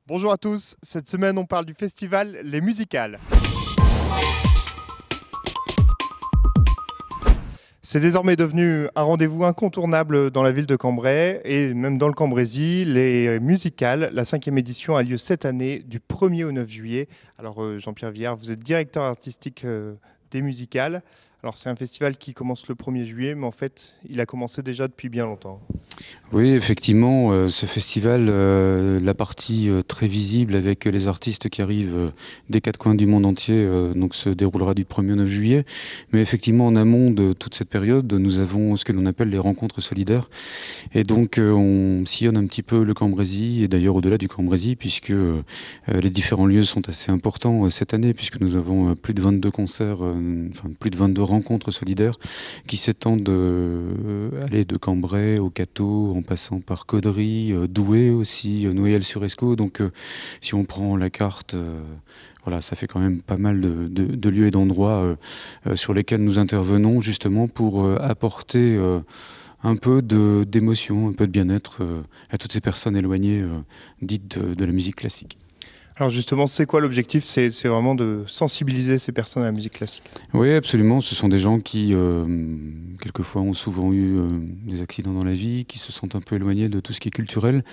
Bonjour à tous, cette semaine on parle du festival Les Musicales. C'est désormais devenu un rendez-vous incontournable dans la ville de Cambrai et même dans le Cambrésis. Les Musicales, la 5e édition a lieu cette année du 1er au 9 juillet. Alors Jean-Pierre Viard, vous êtes directeur artistique des Musicales. Alors c'est un festival qui commence le 1er juillet, mais en fait il a commencé déjà depuis bien longtemps. Oui, effectivement, ce festival, la partie très visible avec les artistes qui arrivent des quatre coins du monde entier, donc se déroulera du 1er au 9 juillet. Mais effectivement, en amont de toute cette période, nous avons ce que l'on appelle les rencontres solidaires. Et donc, on sillonne un petit peu le Cambrésis, et d'ailleurs au-delà du Cambrésis, puisque les différents lieux sont assez importants cette année, puisque nous avons plus de 22 concerts, enfin plus de 22 rencontres solidaires qui s'étendent de Cambrai au Cateau, en passant par Caudry, Douai aussi, Noyelles-sur-Escaut. Donc si on prend la carte, voilà, ça fait quand même pas mal de lieux et d'endroits sur lesquels nous intervenons justement pour apporter un peu d'émotion, un peu de bien-être à toutes ces personnes éloignées dites de la musique classique. Alors justement, c'est quoi l'objectif? C'est vraiment de sensibiliser ces personnes à la musique classique. Oui, absolument. Ce sont des gens qui, quelquefois, ont souvent eu des accidents dans la vie, qui se sentent un peu éloignés de tout ce qui est culturel.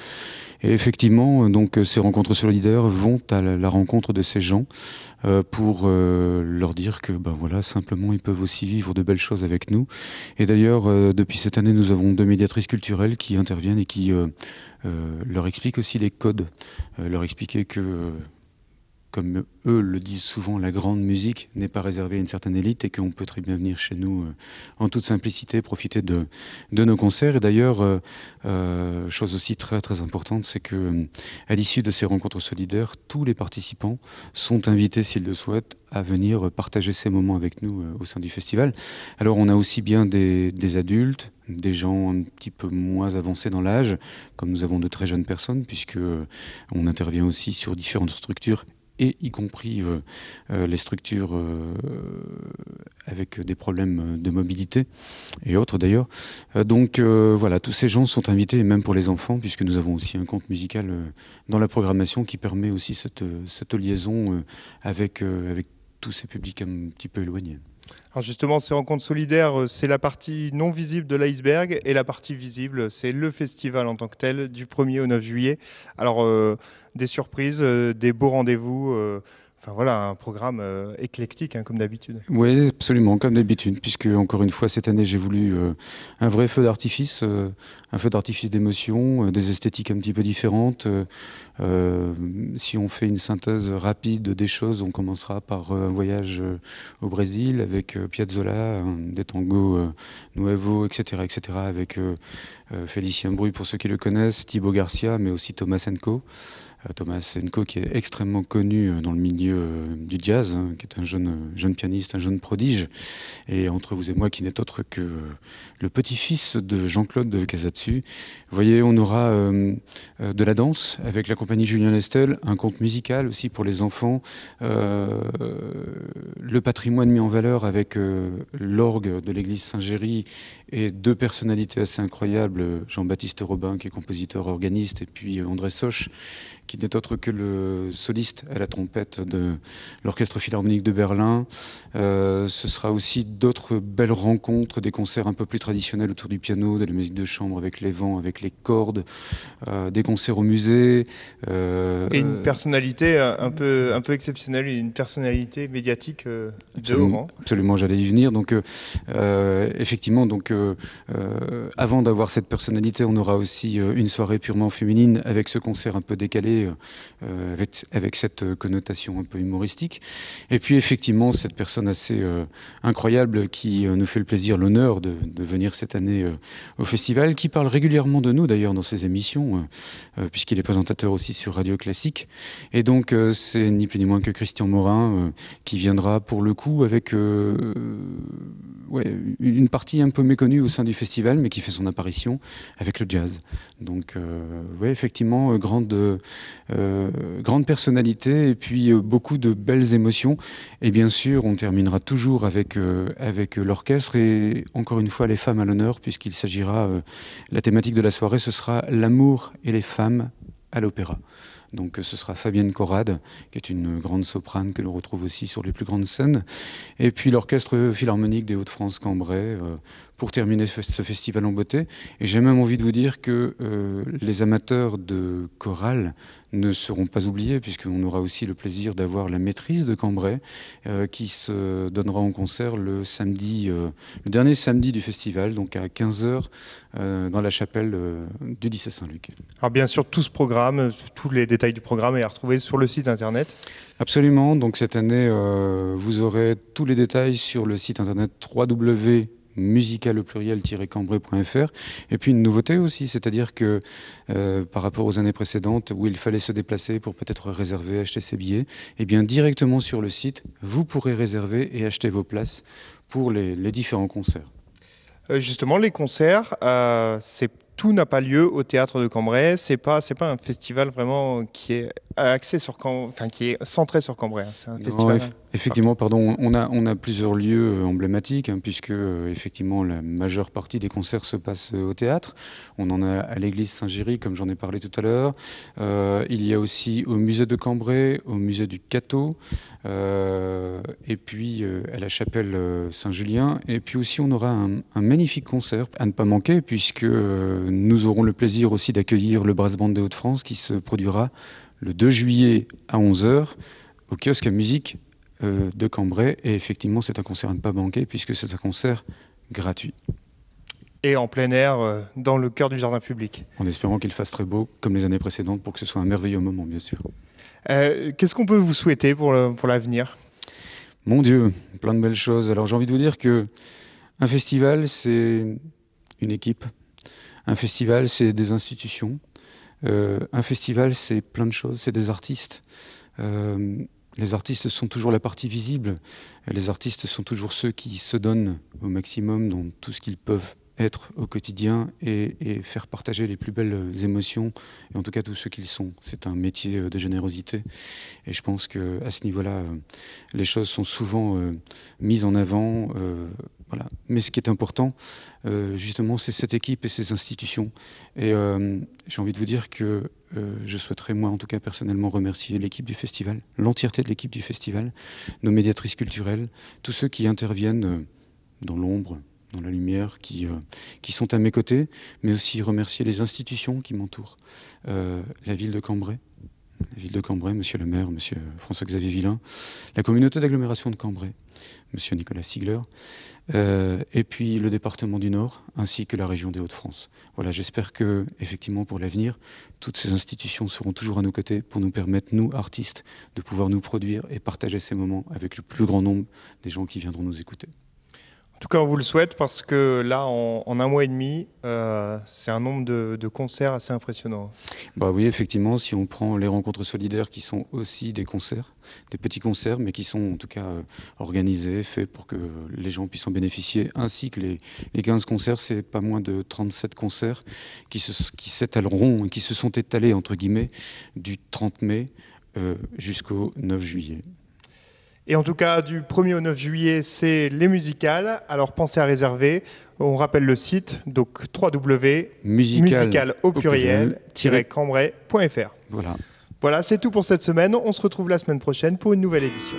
Et effectivement, donc, ces rencontres solidaires vont à la rencontre de ces gens pour leur dire que, ben voilà, simplement, ils peuvent aussi vivre de belles choses avec nous. Et d'ailleurs, depuis cette année, nous avons 2 médiatrices culturelles qui interviennent et qui leur expliquent aussi les codes, leur expliquer que comme eux le disent souvent, la grande musique n'est pas réservée à une certaine élite et qu'on peut très bien venir chez nous en toute simplicité, profiter de nos concerts. Et d'ailleurs, chose aussi très très importante, c'est que à l'issue de ces rencontres solidaires, tous les participants sont invités, s'ils le souhaitent, à venir partager ces moments avec nous au sein du festival. Alors on a aussi bien des adultes, des gens un petit peu moins avancés dans l'âge, comme nous avons de très jeunes personnes, puisque on intervient aussi sur différentes structures, et y compris les structures avec des problèmes de mobilité et autres d'ailleurs. Donc voilà, tous ces gens sont invités, et même pour les enfants, puisque nous avons aussi un conte musical dans la programmation qui permet aussi cette liaison avec tous ces publics un petit peu éloignés. Alors justement, ces rencontres solidaires, c'est la partie non visible de l'iceberg, et la partie visible, c'est le festival en tant que tel, du 1er au 9 juillet. Alors, des surprises, des beaux rendez-vous, enfin voilà, un programme éclectique, hein, comme d'habitude. Oui, absolument, comme d'habitude, puisque encore une fois, cette année, j'ai voulu un vrai feu d'artifice, un feu d'artifice d'émotion, des esthétiques un petit peu différentes. Si on fait une synthèse rapide des choses, on commencera par un voyage au Brésil avec Piazzolla, des tangos Nuevo, etc., etc., avec Félicien Bru pour ceux qui le connaissent, Thibaut Garcia, mais aussi Thomas Enko. Thomas Enko, qui est extrêmement connu dans le milieu du jazz, hein, qui est un jeune pianiste, un jeune prodige, et entre vous et moi, qui n'est autre que le petit-fils de Jean-Claude de Casatsu. Vous voyez, on aura de la danse avec la compagnie Julien Lestel, un conte musical aussi pour les enfants, le patrimoine mis en valeur avec l'orgue de l'église Saint-Géry et 2 personnalités assez incroyables, Jean-Baptiste Robin, qui est compositeur organiste, et puis André Soch, qui n'est autre que le soliste à la trompette de l'Orchestre Philharmonique de Berlin. Ce sera aussi d'autres belles rencontres, des concerts un peu plus traditionnels autour du piano, de la musique de chambre avec les vents, avec les cordes, des concerts au musée. Et une personnalité un peu exceptionnelle, une personnalité médiatique de haut rang. Absolument, j'allais y venir. Donc, effectivement, avant d'avoir cette personnalité, on aura aussi une soirée purement féminine avec ce concert un peu décalé, avec cette connotation un peu humoristique. Et puis, effectivement, cette personne assez incroyable qui nous fait le plaisir, l'honneur de venir cette année au festival, qui parle régulièrement de nous, d'ailleurs, dans ses émissions, puisqu'il est présentateur aussi sur Radio Classique. Et donc, c'est ni plus ni moins que Christian Morin qui viendra pour le coup avec une partie un peu méconnue au sein du festival, mais qui fait son apparition avec le jazz. Donc, effectivement, grande personnalité, et puis beaucoup de belles émotions. Et bien sûr, on terminera toujours avec l'orchestre, et encore une fois, les femmes à l'honneur, puisqu'il s'agira, la thématique de la soirée, ce sera l'amour et les femmes à l'opéra. Donc ce sera Fabienne Corrade, qui est une grande soprane que l'on retrouve aussi sur les plus grandes scènes. Et puis l'Orchestre Philharmonique des Hauts-de-France Cambrai, pour terminer ce festival en beauté. Et j'ai même envie de vous dire que les amateurs de chorale ne seront pas oubliés, puisqu'on aura aussi le plaisir d'avoir la maîtrise de Cambrai, qui se donnera en concert le samedi, le dernier samedi du festival, donc à 15h, dans la chapelle du lycée Saint-Luc. Alors bien sûr, tout ce programme, tous les détails du programme est à retrouver sur le site internet. Absolument, donc cette année, vous aurez tous les détails sur le site internet www.musical-cambrai.fr. Et puis une nouveauté aussi, c'est-à-dire que par rapport aux années précédentes où il fallait se déplacer pour peut-être réserver, acheter ses billets, et bien directement sur le site, vous pourrez réserver et acheter vos places pour les différents concerts. Justement, les concerts, tout n'a pas lieu au théâtre de Cambrai. C'est pas un festival vraiment qui est axé sur qui est centré sur Cambrai. C'est un festival. Effectivement, pardon, on a plusieurs lieux emblématiques, puisque effectivement la majeure partie des concerts se passe au théâtre. On en a à l'église Saint-Géry, comme j'en ai parlé tout à l'heure. Il y a aussi au musée de Cambrai, au musée du Cateau, et puis à la chapelle Saint-Julien. Et puis aussi, on aura un magnifique concert à ne pas manquer, puisque nous aurons le plaisir aussi d'accueillir le Brass Band des Hauts-de-France qui se produira le 2 juillet à 11h au kiosque à musique de Cambrai. Et effectivement, c'est un concert à ne pas manquer puisque c'est un concert gratuit. Et en plein air, dans le cœur du jardin public. En espérant qu'il fasse très beau, comme les années précédentes, pour que ce soit un merveilleux moment, bien sûr. Qu'est-ce qu'on peut vous souhaiter pour l'avenir ? Mon Dieu, plein de belles choses. Alors j'ai envie de vous dire que un festival, c'est une équipe. Un festival, c'est des institutions. Un festival, c'est plein de choses. C'est des artistes. Les artistes sont toujours la partie visible. Les artistes sont toujours ceux qui se donnent au maximum dans tout ce qu'ils peuvent être au quotidien et faire partager les plus belles émotions, et en tout cas tout ce qu'ils sont. C'est un métier de générosité. Et je pense qu'à ce niveau-là, les choses sont souvent mises en avant. Voilà. Mais ce qui est important, justement, c'est cette équipe et ces institutions. Et j'ai envie de vous dire que je souhaiterais, moi en tout cas personnellement, remercier l'équipe du festival, l'entièreté de l'équipe du festival, nos médiatrices culturelles, tous ceux qui interviennent dans l'ombre, dans la lumière, qui sont à mes côtés, mais aussi remercier les institutions qui m'entourent. La ville de Cambrai, monsieur le maire, monsieur François-Xavier Villain, la communauté d'agglomération de Cambrai, monsieur Nicolas Sigler, et puis le département du Nord, ainsi que la région des Hauts-de-France. Voilà, j'espère que, effectivement, pour l'avenir, toutes ces institutions seront toujours à nos côtés pour nous permettre, nous, artistes, de pouvoir nous produire et partager ces moments avec le plus grand nombre des gens qui viendront nous écouter. En tout cas, on vous le souhaite parce que là, en un mois et demi, c'est un nombre de concerts assez impressionnant. Bah oui, effectivement, si on prend les rencontres solidaires qui sont aussi des concerts, des petits concerts, mais qui sont en tout cas organisés, faits pour que les gens puissent en bénéficier, ainsi que les 15 concerts, c'est pas moins de 37 concerts qui s'étaleront et qui se sont étalés, entre guillemets, du 30 mai jusqu'au 9 juillet. Et en tout cas, du 1er au 9 juillet, c'est les musicales. Alors pensez à réserver. On rappelle le site, donc www.musical-cambrai.fr. Voilà. Voilà, c'est tout pour cette semaine. On se retrouve la semaine prochaine pour une nouvelle édition.